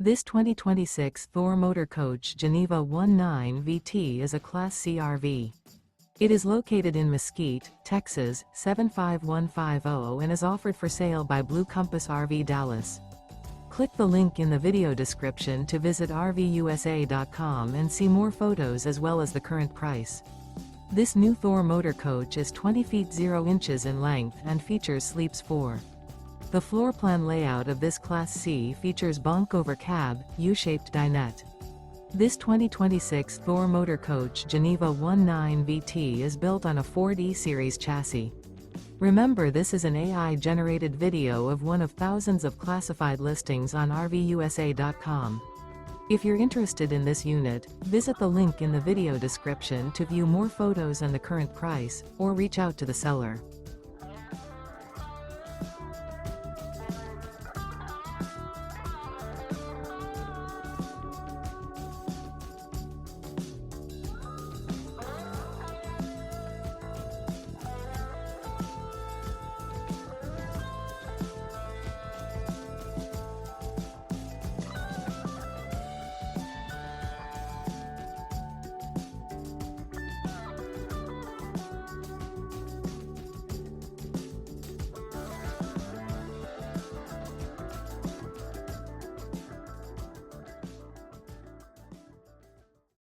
This 2026 Thor Motor Coach Geneva 19 VT is a Class C RV. It is located in Mesquite, Texas, 75150 and is offered for sale by Blue Compass RV Dallas. Click the link in the video description to visit RVUSA.com and see more photos as well as the current price. This new Thor Motor Coach is 20 feet 0 inches in length and features sleeps 4. The floor plan layout of this Class C features bunk over cab, U-shaped dinette. This 2026 Thor Motor Coach Geneva 19 VT is built on a Ford E-Series chassis. Remember, this is an AI-generated video of one of thousands of classified listings on RVUSA.com. If you're interested in this unit, visit the link in the video description to view more photos and the current price, or reach out to the seller.